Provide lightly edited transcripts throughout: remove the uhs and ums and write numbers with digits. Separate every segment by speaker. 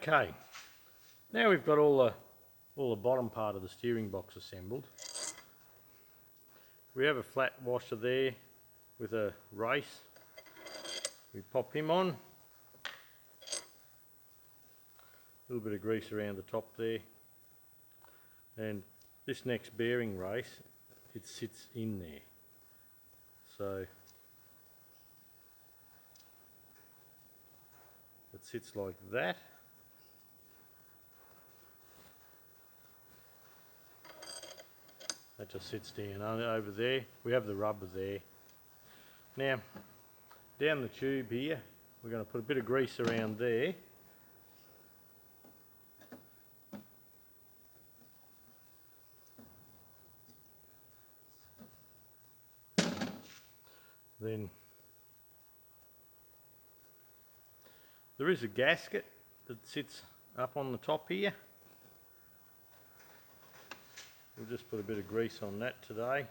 Speaker 1: Okay, now we've got all the bottom part of the steering box assembled. We have a flat washer there with a race. We pop him on. A little bit of grease around the top there. And this next bearing race, it sits in there. So it sits like that. That just sits down over there. We have the rubber there. Now, down the tube here, we're going to put a bit of grease around there. Then there is a gasket that sits up on the top here. We'll just put a bit of grease on that today.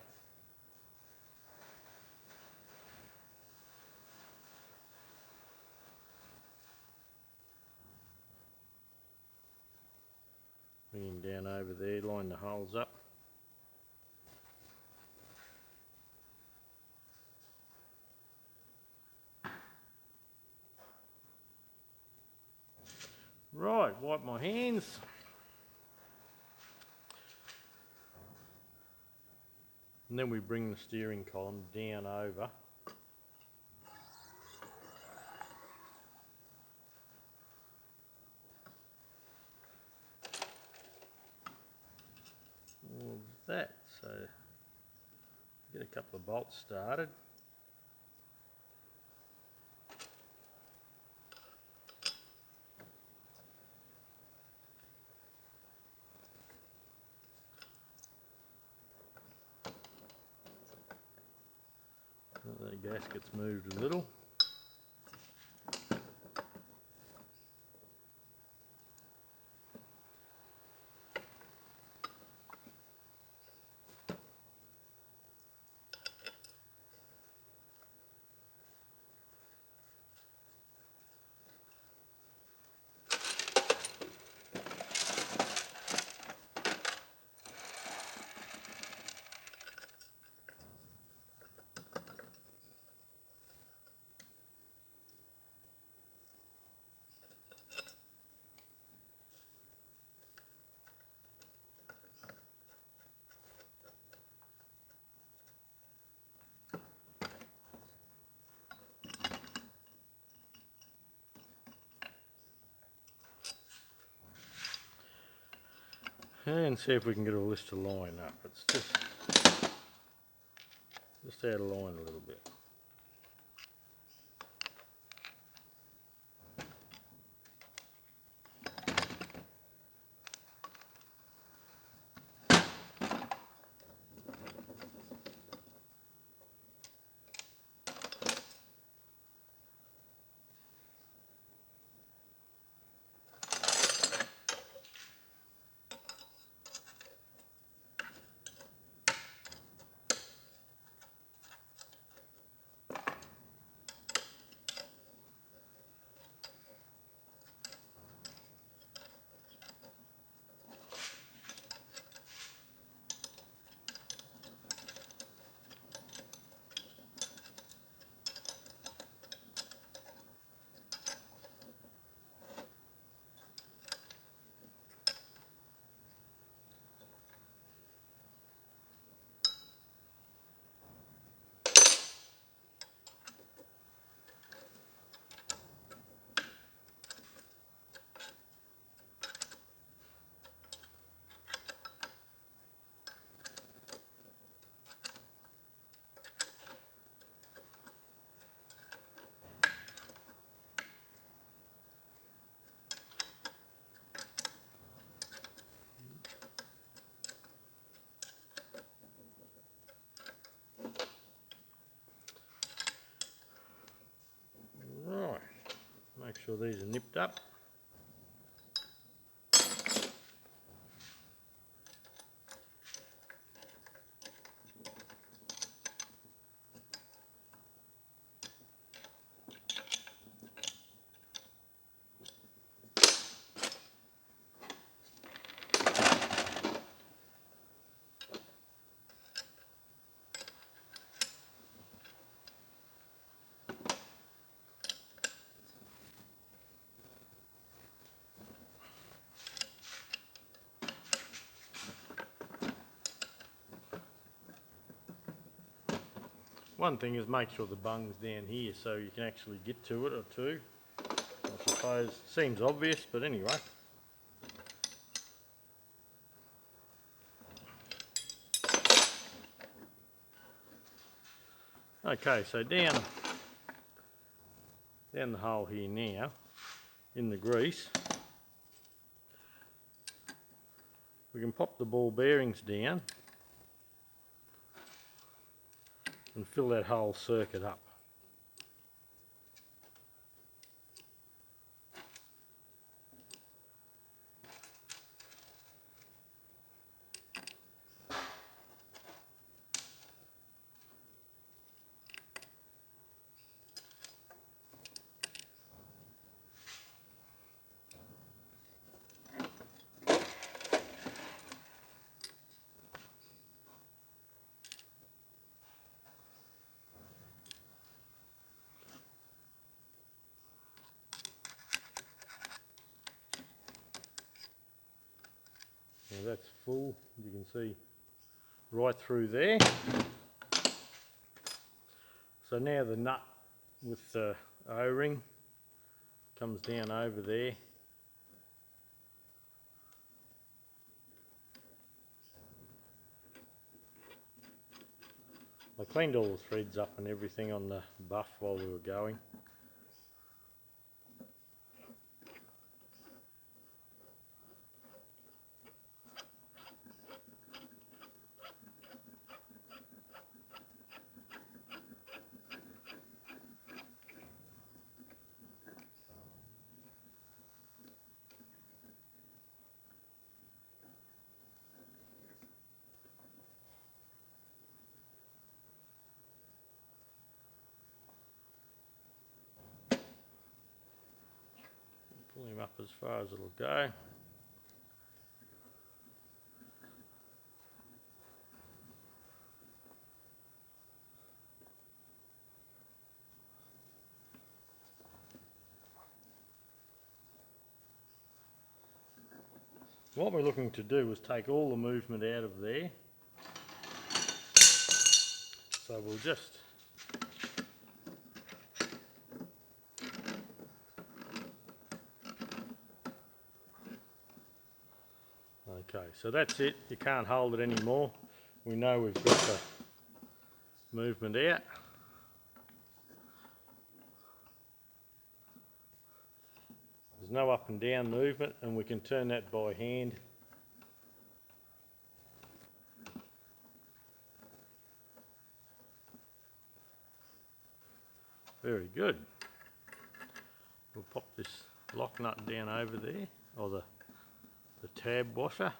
Speaker 1: Bring him down over there, line the holes up. Right, wipe my hands. And then we bring the steering column down over. All that, so get a couple of bolts started. The gasket's moved a little. And see if we can get all this to line up. It's just out of line a little bit. Make sure these are nipped up. One thing is make sure the bung's down here so you can actually get to it, or two. I suppose seems obvious, but anyway. Okay, so down the hole here now, in the grease, we can pop the ball bearings down and fill that whole circuit up. Now that's full, you can see right through there. So now the nut with the O-ring comes down over there. I cleaned all the threads up and everything on the buff while we were going. Pull him up as far as it'll go. What we're looking to do is take all the movement out of there. So we'll just okay, so that's it. You can't hold it anymore. We know we've got the movement out. There's no up and down movement, and we can turn that by hand. Very good. We'll pop this lock nut down over there, or the tab washer.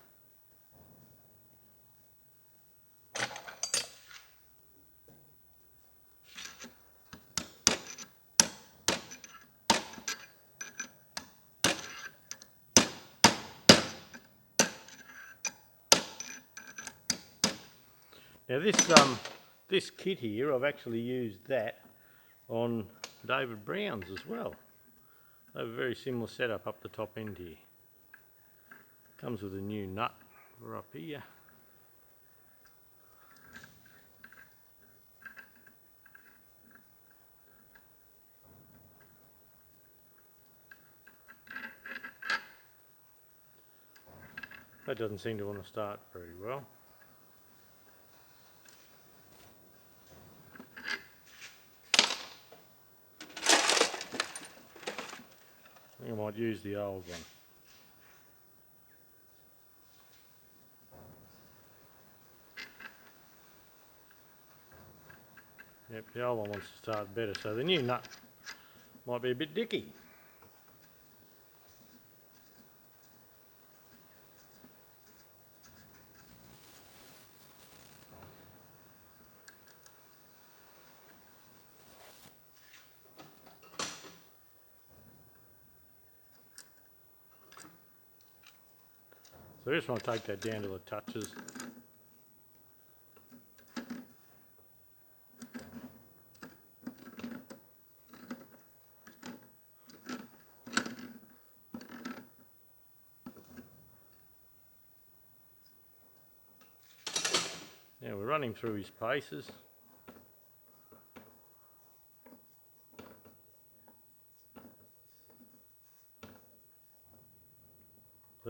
Speaker 1: Now this kit here, I've actually used that on David Brown's as well. They have a very similar setup up the top end here. Comes with a new nut for up here. That doesn't seem to want to start very well. I think I might use the old one. Yep, the old one wants to start better, so the new nut might be a bit dicky. So I just want to take that down to the touches. Now we're running through his paces.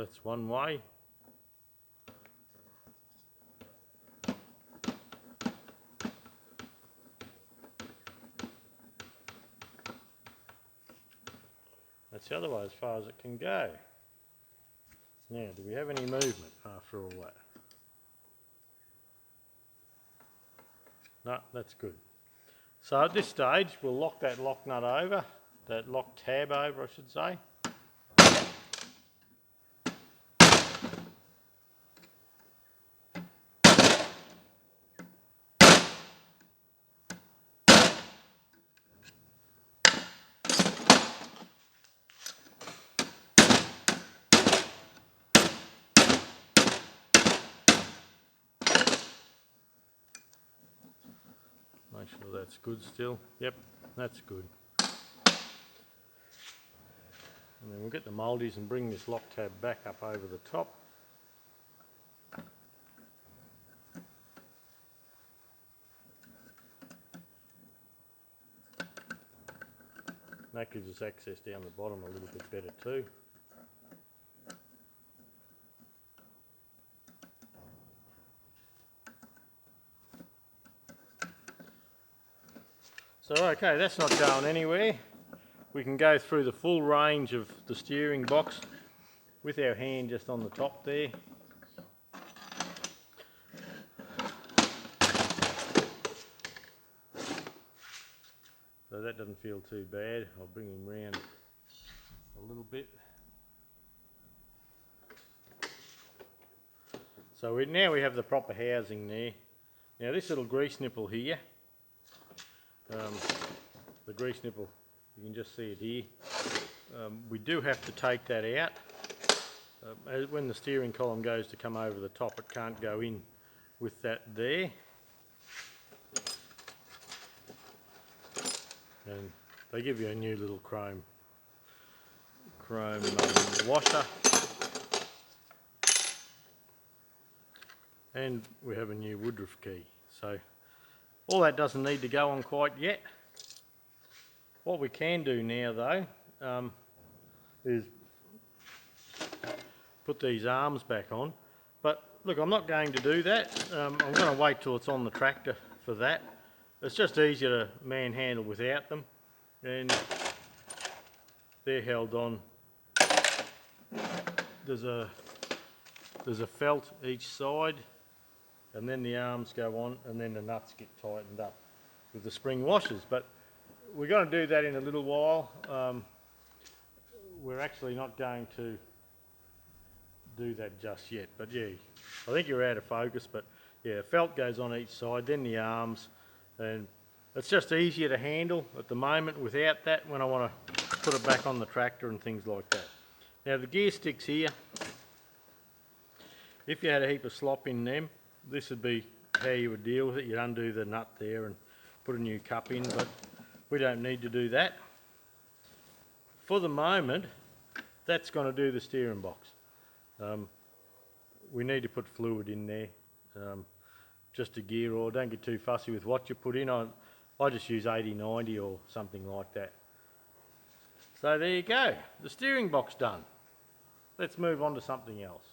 Speaker 1: that's one way. That's the other way as far as it can go. Now, do we have any movement after all that? No, that's good. So at this stage, we'll lock that lock nut over, that lock tab over, I should say. Make sure that's good still. Yep, that's good. And then we'll get the mouldies and bring this lock tab back up over the top. That gives us access down the bottom a little bit better too. So okay, that's not going anywhere. We can go through the full range of the steering box with our hand just on the top there. So that doesn't feel too bad. I'll bring him round a little bit. So now we have the proper housing there. Now this little grease nipple here, the grease nipple, you can just see it here. We do have to take that out. When the steering column goes to come over the top, it can't go in with that there. And they give you a new little chrome washer. And we have a new Woodruff key. So all that doesn't need to go on quite yet. What we can do now though is put these arms back on. But look, I'm not going to do that. I'm going to wait till it's on the tractor for that. It's just easier to manhandle without them. And they're held on. There's a felt each side, and then the arms go on, and then the nuts get tightened up with the spring washers. But we're going to do that in a little while. We're actually not going to do that just yet, but yeah, I think you're out of focus, but yeah, felt goes on each side, then the arms, and it's just easier to handle at the moment without that when I want to put it back on the tractor and things like that. Now the gear sticks here, if you had a heap of slop in them, this would be how you would deal with it. You'd undo the nut there and put a new cup in, but we don't need to do that. For the moment, that's going to do the steering box. We need to put fluid in there, just a gear oil. Don't get too fussy with what you put in. I just use 80-90 or something like that. So there you go, the steering box done. Let's move on to something else.